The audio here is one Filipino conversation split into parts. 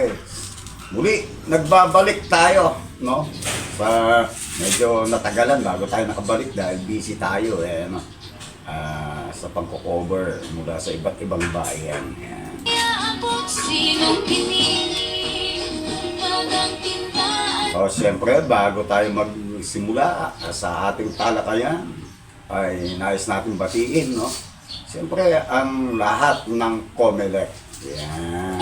Alright. Muli, nagbabalik tayo, no? Medyo natagalan bago tayo nakabalik dahil busy tayo, no? Sa pagko-cover mula sa iba't ibang bayan. Yan. Siyempre, bago tayo magsimula sa ating talakayan, ay nais natin batiin, no? Siyempre, ang lahat ng COMELEC. Yan.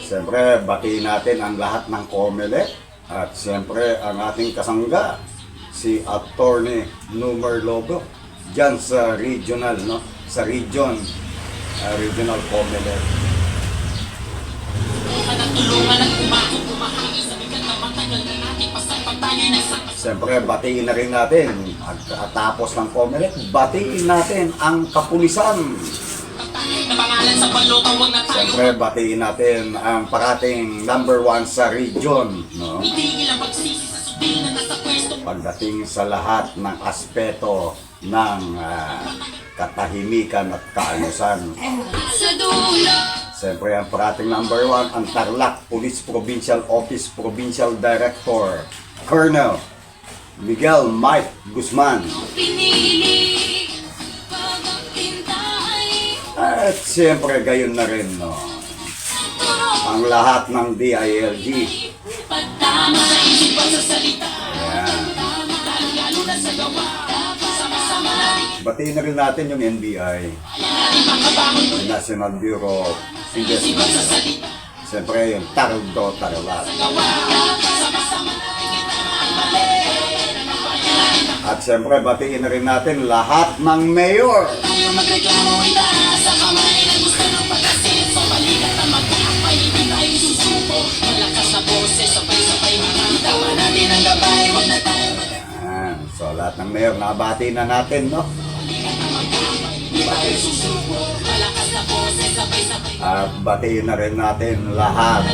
Siyempre, batiin natin ang lahat ng COMELEC. At siyempre, ang ating kasangga, si Attorney Numer Lobo, dyan sa regional, no? Sa regional COMELEC. Siyempre, batiin na rin natin, at tapos ng COMELEC, batiin natin ang kapulisan. Siyempre, batiin natin ang parating number 1 sa region, no? Pagdating sa lahat ng aspeto ng katahimikan at kaayusan. Siyempre, ang parating number 1, ang Tarlac Police Provincial Office Provincial Director, Colonel Miguel Mike Guzman. At siyempre, gayon na rin, no? Ang lahat ng DILG. Ayan. Batiin na rin natin yung NBI, National Bureau of Investigation. Siyempre, yung Tardo Tarlac. At siyempre, batiin na rin natin lahat ng mayor. Ayan. So, lahat ng mayor, nabati na natin, no? At batiin na rin natin lahat.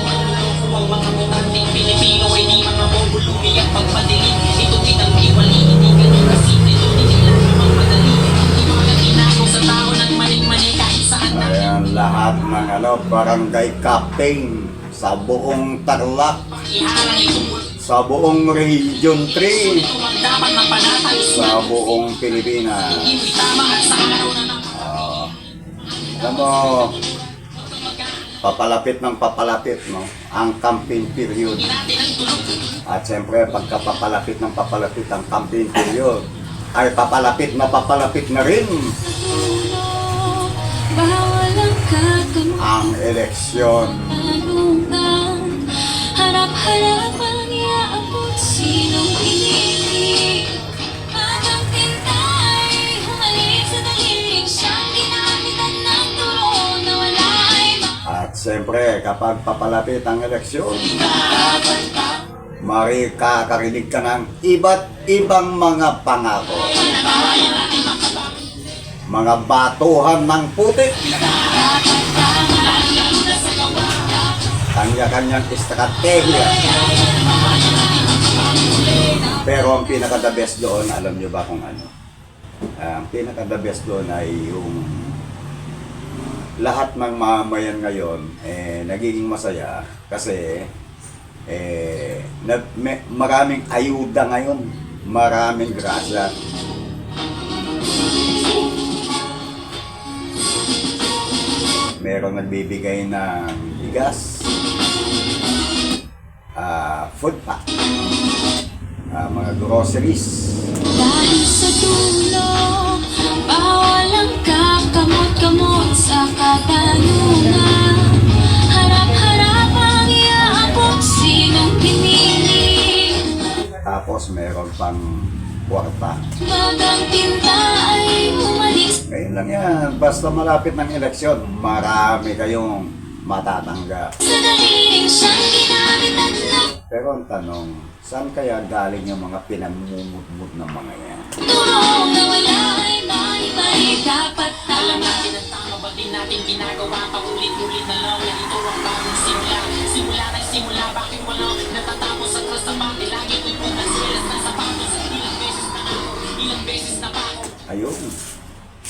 Ang mga mutanteng Pilipino ay di mga bubulumi ang pagpadilim. Ito kitang iwali, hindi ganun kasimple. Hindi lang namang madali. Hindi mga ginagawa sa tao ng maling-mali kahit saan na. Ayan, lahat ng barangay captain sa buong Tarlac, sa buong Region 3, sa buong Pilipinas. Alam mo, papalapit ng papalapit, no? Ang campaign period. At siyempre, pagka papalapit ng papalapit ang campaign period, ay papalapit na rin ang eleksyon. Harap-harap ang iaabot, sinong pinili. Matang tinta ay humalik sa daliling siyang ginamitan ng turo na wala ay At siyempre, kapag papalapit ang eleksyon, makakarinig ka ng iba't ibang mga pangako. Mga batuhan ng putik. Kanya-kanyang estratehiya. Pero ang pinaka-the best doon, alam nyo ba kung ano? Ang pinaka-the best doon ay yung lahat ng mamayan ngayon nagiging masaya kasi maraming ayuda ngayon, maraming grasya. Merong nagbibigay ng bigas, food pack, mga groceries. dahil sa dulo, bawal ang kakamot-kamot sa katanungan. Harap-harap ang iaabot, sinong pinili. Tapos meron pang kwarta. Magang tinta ay umalis. Ngayon lang yan, basta malapit ng eleksyon, marami kayong matatanggap. Sa daliling siyang ginamitan ng Pero ang tanong, saan kaya galing yung mga pinamumudmud ng mga yan? turo na wala ay maibalik. Dapat Alam tama. natin ang tama, ba't di natin ginagawa? Paulit-ulit na lang na ito ang bagong simula. Simula ng simula, bakit wala natatapos sa krasabate? Lagi ko'y punas, silas na sapatos. Ilang beses na ako, ilang beses na pa ako. Ayun.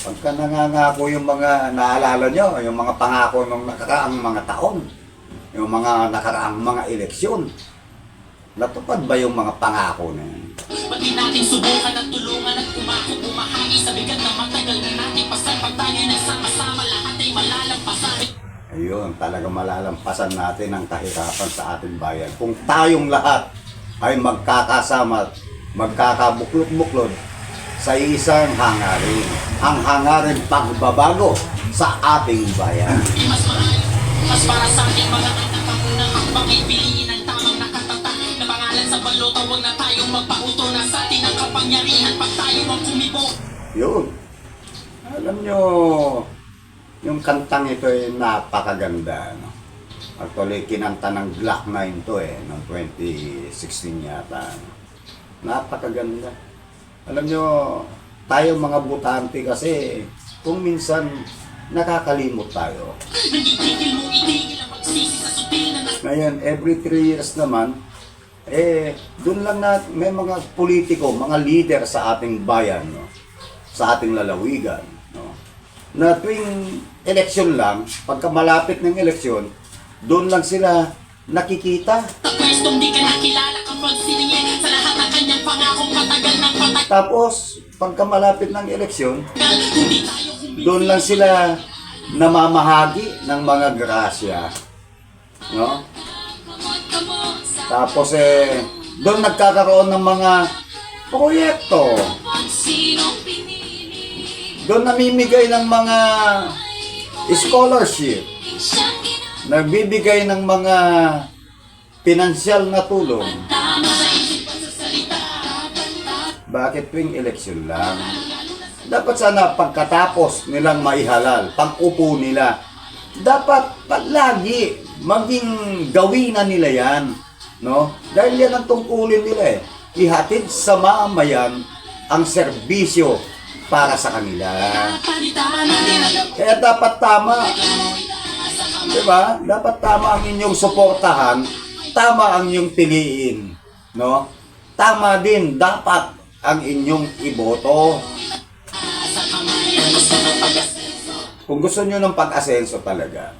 Pagka nangangako yung mga, naalala nyo, yung mga pangako ng nakaraang mga taon, yung mga nakaraang mga eleksyon, natupad ba yung mga pangako na yun? Ba't di natin subukan at tulungan at umako bumahagi sa bigat na matagal na natin pasan. Pag tayo nagsama-sama lahat ay malalampasan. Ayun, talaga malalampasan natin ang kahirapan sa ating bayan. Kung tayong lahat ay magkakasama at magkakabuklod-buklod sa isang hangarin. Ang hangarin pagbabago sa ating bayan. Mas para sa ating mga anak ang unang hakbang ay piliin ang tamang nakatatak na pangalan sa balota. Huwag na tayong magpauto na sa atin ang kapangyarihan pag tayo ang kumibo. Yun. Alam nyo, yung kantang ito ay napakaganda. No? Actually, kinanta ng Black 9 to noong 2016 yata. No? Napakaganda. Alam nyo, tayo mga butante kasi, kung minsan nakakalimot tayo. Nagigigil mo itigil ang magsisi sa sutil na Ngayon, every 3 years naman, doon lang na may mga politiko, mga leader sa ating bayan, no? Sa ating lalawigan, no? Na tuwing eleksyon lang, pagka malapit ng eleksyon, doon lang sila nakikita. pwestong di ka nakilala kapag siningin sa lahat ng kanyang pangakong matagal ng patagal. Tapos, pagka malapit ng eleksyon, Hindi tayo kumbinsi. doon lang sila namamahagi ng mga grasya. No? Tapos doon nagkakaroon ng mga proyekto. Doon namimigay ng mga scholarship. Nagbibigay ng mga pinansyal na tulong. Bakit tuwing eleksyon lang? Dapat sana pagkatapos nilang maihalal, pag-upo nila, dapat lagi maging gawin na nila yan. No? Dahil yan ang tungkulin nila ihatid sa mamayan ang serbisyo para sa kanila. Kaya dapat tama. Diba? Dapat tama ang inyong suportahan, tama ang inyong piliin. No? Tama din dapat ang inyong iboto. Kung gusto nyo ng pag-asenso talaga.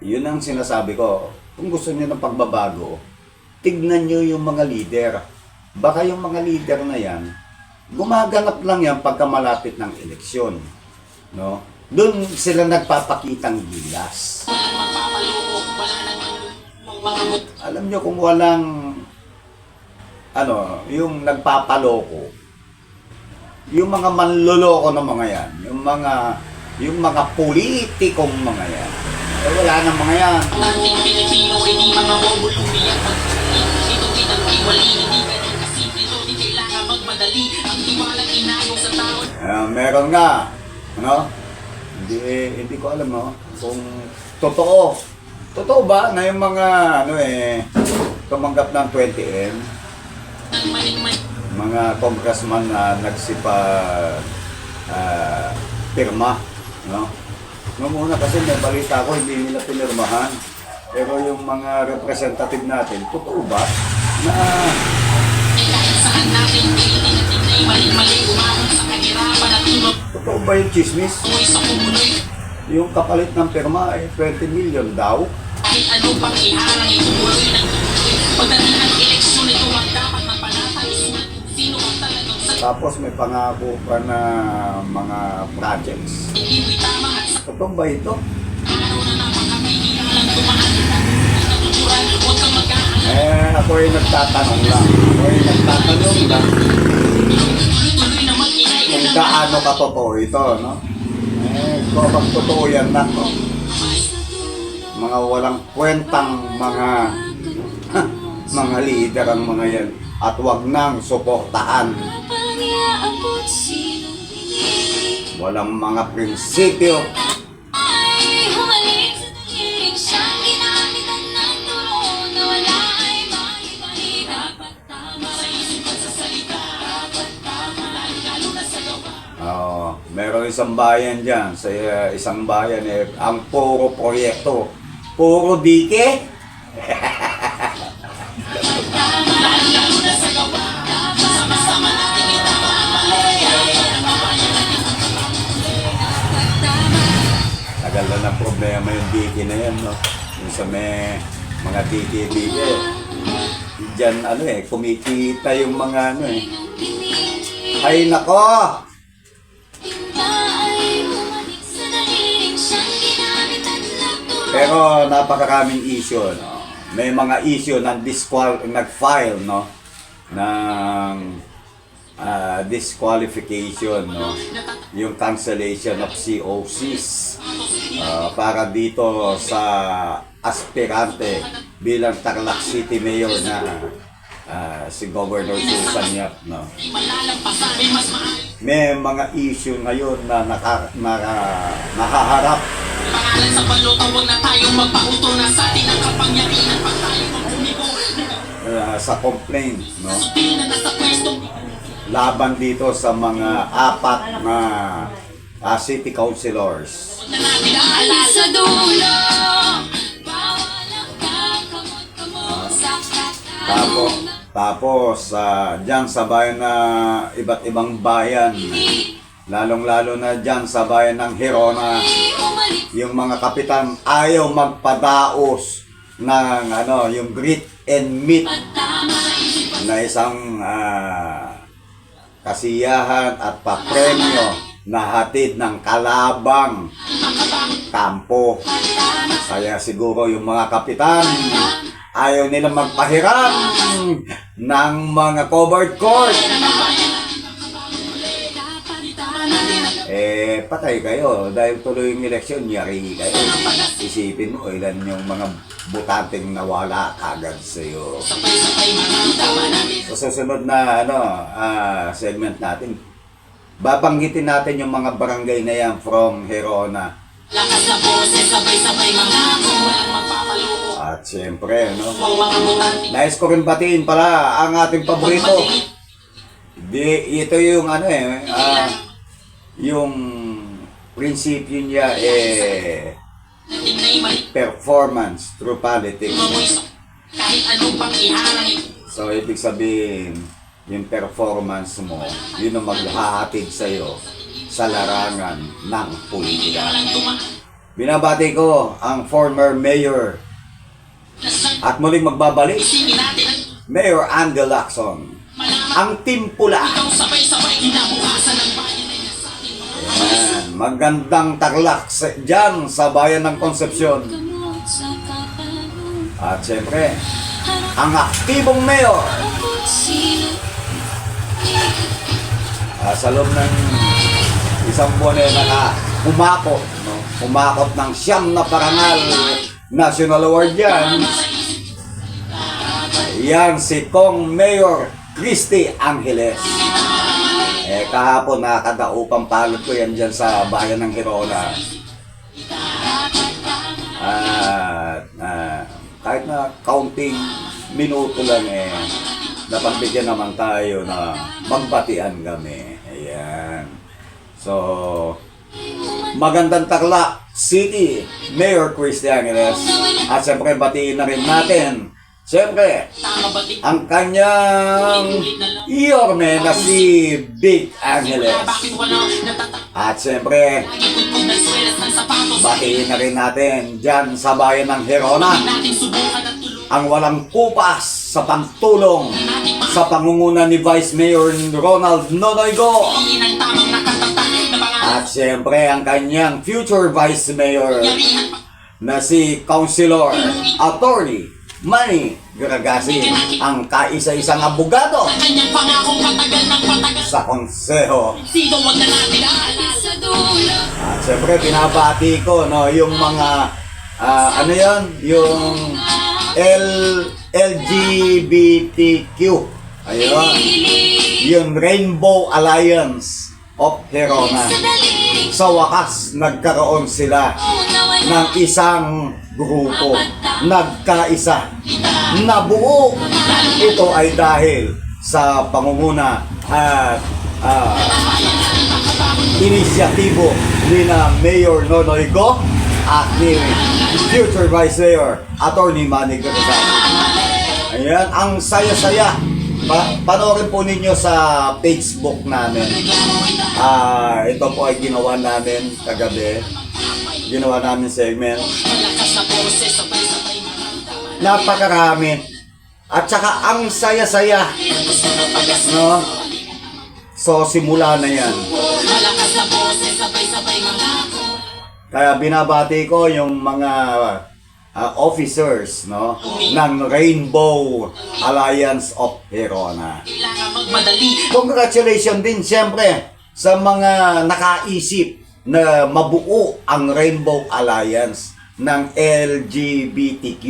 Yun ang sinasabi ko. Kung gusto nyo ng pagbabago, tignan nyo yung mga leader. Baka yung mga leader na yan, gumaganap lang yan pagka malapit ng eleksyon. No? Doon sila nagpapakitang gilas. Alam nyo kung walang yung nagpapaloko, yung mga manloloko na mga yan, yung mga politikong mga yan, wala na mga yan. Ating Pilipino ay di mga bobulumi at pagkakalin. Ito pinag-iwali, hindi ganun kasimple. So di kailangan magmadali. Ang tiwalang inayong sa tao. Meron nga, hindi ko alam, no? Kung totoo. Totoo ba na yung mga, tumanggap ng 20M? Mga congressman na pirma, no? Noong una kasi may balita ko, hindi nila pinirmahan. Pero yung mga representative natin, totoo ba na Kahit saan natin pilitin ay mali-mali umahon sa kahirapan at tulog. totoo ba yung chismis? Uy sa kumuloy. Yung kapalit ng pirma 20 million daw. Kahit ano pang iharang ituloy ng tuloy. Pagdating ng eleksyon ito ang dapat na panatay. Sino ang talagang sa Tapos may pangako pa na mga projects. hindi tama at sa Totoo ba ito? araw na napakapigilan lang tumaan. Natuturan, huwag kang mag-aalala. Ako ay nagtatanong lang. Tuloy na mag-inay ka Kung na. gaano katotoo ito, no? Kung bang totoo yan na, no? Mga walang kwentang mga leader ang mga yan. At wag nang suportahan. Walang mga prinsipyo. Ay humalik sa daliling siyang ginamitan ng turo na wala ay mahibalik. Dapat tama sa isip at sa salita. Dapat tama lalo na sa gawa. Meron isang bayan dyan. Sa isang bayan, ang puro proyekto. Puro dike. Lalo na sa gawa. problema yung diki na yan, no? Yung sa may mga diki-diki. Diyan, ano eh, kumikita yung mga ano eh. Ay, nako! Tinta ay bumalik sa daliling siyang ginamit at nagturo. Pero napakaraming issue, no? May mga issue ng nag-file, no? Ng disqualification, no? Yung cancellation of COCs para dito sa aspirante bilang Tarlac City Mayor na si Governor Susan Yap, no? May mga issue ngayon na nakaharap Pangalan sa balota, huwag na tayong magpauto na sa atin ang kapangyarihan pag tayo magbumigo. sa complaint, no? Sutil na nasa pwesto. Laban dito sa mga apat na city councilors. Huwag na natin Dahil aalala. sa dulo, bawal ang kakamot-kamot sa Tapos dyan sa bayan na iba't ibang bayan, lalong-lalo na dyan sa bayan ng Hirona, yung mga kapitan ayaw magpadaos ng yung greet and meet na isang kasiyahan at papremyo na hatid ng kalabang kampo. Kaya siguro yung mga kapitan ayaw nila magpahiram ng mga covered court. Patay kayo dahil tuloy yung eleksyon, yari kayo. Isipin mo ilan yung mga butanteng nawala kagad sa'yo. Sa susunod na segment natin, babanggitin natin yung mga barangay na yan from Hirona. Lakas na boses, sabay-sabay mga ako, walang magpapaloko. At siyempre, no? Ang mga butante. Nais ko rin batiin pala ang ating paborito. Ito yung yung prinsipyo niya Tingnan mali. performance through politics. Kahit anong pang iharang. So, ibig sabihin, yung performance mo, yun ang maghahatid sa'yo sa larangan ng politika. Walang tuma. Binabati ko ang former mayor at muling magbabalik, Isingin natin ang Mayor Andel Lacson, malaman. ang Team Pula. Ikaw sabay-sabay kinabukasan ng bayan ay nasa atin. Ayan, magandang Tarlac dyan sa bayan ng Concepcion. At siyempre, ang aktibong mayor sa loob ng isang buwan humakot, no? Humakot ng 9 na parangal national award yan. Yan si Kong Mayor Christy Angeles. Kahapon nakadaupang palad ko yan dyan sa bayan ng Hirona. Kahit na counting minuto lang napagbigyan naman tayo na magbatian kami. Ayan. So, magandang Tarlac City Mayor Christy Angeles. At siyempre batiin na rin natin, siyempre, Tama ba di? ang kanyang iorme na si Big Angeles. Bakit wala natatak? At siyempre, Lagi kutkod ng swelas ng sapatos. batiin na rin natin dyan sa bayan ng Hirona Natin subukan at tulungan. ang walang kupas sa pagtulong sa pangunguna ni Vice Mayor Ronald Nonoygo. Tingin ang tamang nakatatak na mga At siyempre ang kanyang future Vice Mayor yarihan pa. na si Councilor Attorney Manny Garagasi, ang kaisa-isang abogado Kanyang pangakong patagal ng patagal. sa konseho. Sino wag na natin aalala. sa dulo. At siyempre binabati ko yung mga yung LGBTQ. Ayun. Yung Rainbow Alliance of Hirona. Sa wakas, nagkaroon sila ng isang grupo. Nagkaisa. Nabuo. Ito ay dahil sa pangunguna at inisyatibo ni na Mayor Nonoygo at ni future Vice Mayor Attorney Manny Garagasi. Ayan, ang saya-saya. Panoorin po ninyo sa Facebook namin. Ito po ay ginawa namin kagabi. ginawa namin segment. Malakas na boses, sabay-sabay Napakarami. At saka ang saya-saya. gusto na pagas. No? So, simula na yan. Malakas na boses, sabay-sabay mangako. Kaya binabati ko yung mga officers, no, ng Rainbow Alliance of Herona. Kailangan magmadali. Congratulations din siyempre sa mga nakaisip na mabuo ang Rainbow Alliance ng LGBTQ.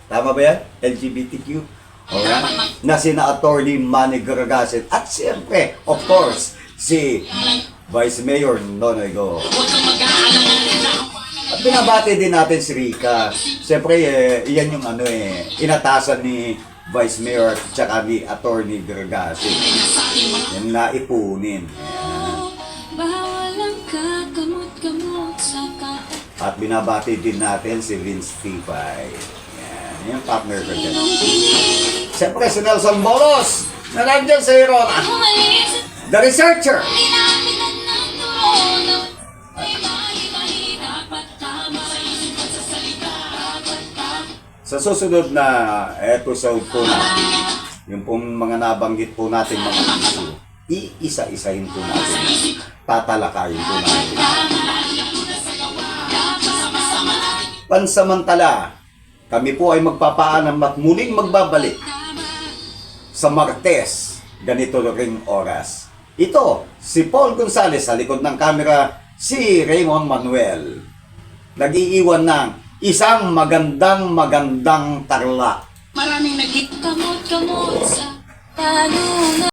Tama ba yan? LGBTQ? Alright? Na sina Attorney Manny Garagasin. At siyempre, of course, si Vice Mayor Nonoy Go. Huwag kang mag-aalala. At binabati din natin si Rica. Siyempre, iyan yung inatasan ni Vice Mayor at saka ni Attorney Garagasin. Yung naipunin. Bawal ang kagamot-gamot sa kaat. At binabati din natin si Vince Tipay. Yan, yung partner ko dyan. Sinong piniling Siyempre, si Nelson Bolos na nandyan sa Herona. umalis at The researcher. Ginamitan ng turono. Iba-iba dapat tama. Sa isip at sa salita dapat tama. Sa susunod na episode po natin, yung pong mga nabanggit po natin mga issue, iisa-isahin po natin. Tatalakayin po natin. Pansamantala, kami po ay magpapaalam at muling magbabalik sa Martes, ganito ring oras. Ito, si Paul Gonzales sa likod ng camera, si Raymond Manuel. Nag-iiwan ng isang magandang tarla. Maraming naging Kamot-kamot sa tanungan.